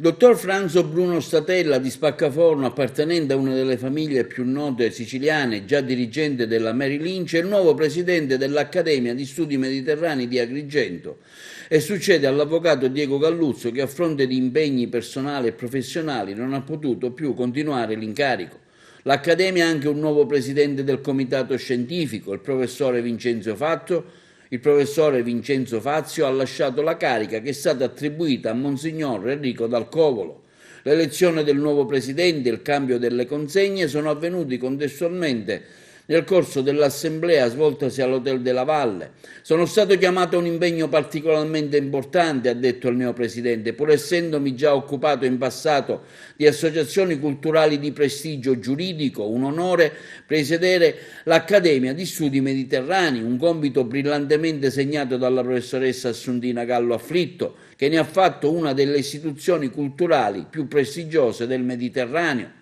Dottor Franzo Bruno Statella di Spaccaforno, appartenente a una delle famiglie più note siciliane, già dirigente della Merrill Lynch, è il nuovo presidente dell'Accademia di Studi Mediterranei di Agrigento e succede all'avvocato Diego Galluzzo che a fronte di impegni personali e professionali non ha potuto più continuare l'incarico. L'Accademia ha anche un nuovo presidente del comitato scientifico, il professore Vincenzo Fatto. Il professore Vincenzo Fazio ha lasciato la carica che è stata attribuita a Monsignor Enrico Dal Covolo. L'elezione del nuovo presidente e il cambio delle consegne sono avvenuti contestualmente nel corso dell'assemblea svoltasi all'Hotel della Valle. Sono stato chiamato a un impegno particolarmente importante, ha detto il neopresidente, pur essendomi già occupato in passato di associazioni culturali di prestigio giuridico, un onore presiedere l'Accademia di Studi Mediterranei, un compito brillantemente segnato dalla professoressa Assuntina Gallo Afflitto, che ne ha fatto una delle istituzioni culturali più prestigiose del Mediterraneo.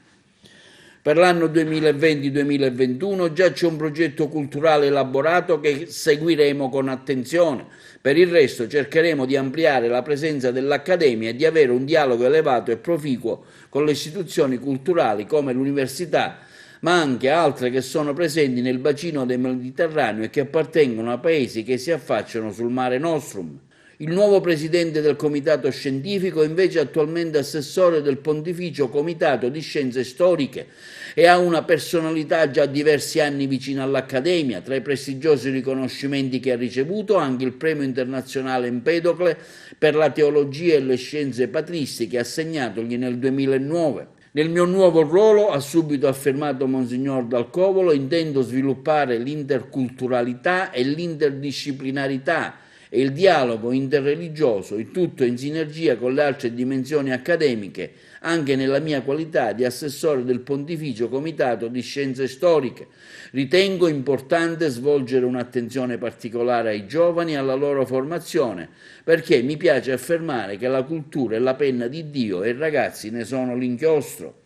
Per l'anno 2020-2021 già c'è un progetto culturale elaborato che seguiremo con attenzione. Per il resto cercheremo di ampliare la presenza dell'Accademia e di avere un dialogo elevato e proficuo con le istituzioni culturali come l'università, ma anche altre che sono presenti nel bacino del Mediterraneo e che appartengono a paesi che si affacciano sul Mare Nostrum. Il nuovo presidente del comitato scientifico è invece attualmente assessore del Pontificio Comitato di Scienze Storiche e ha una personalità già diversi anni vicina all'Accademia. Tra i prestigiosi riconoscimenti che ha ricevuto anche il premio internazionale Empedocle per la teologia e le scienze patristiche assegnatogli nel 2009. Nel mio nuovo ruolo, ha subito affermato Monsignor Dal Covolo, intendo sviluppare l'interculturalità e l'interdisciplinarità e il dialogo interreligioso, il tutto in sinergia con le altre dimensioni accademiche, anche nella mia qualità di assessore del Pontificio Comitato di Scienze Storiche. Ritengo importante svolgere un'attenzione particolare ai giovani e alla loro formazione, perché mi piace affermare che la cultura è la penna di Dio e i ragazzi ne sono l'inchiostro.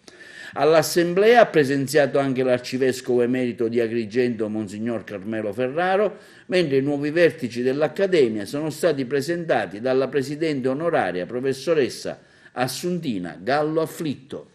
All'assemblea ha presenziato anche l'arcivescovo emerito di Agrigento, Monsignor Carmelo Ferraro, mentre i nuovi vertici dell'Accademia sono stati presentati dalla presidente onoraria, professoressa Assuntina Gallo Afflitto.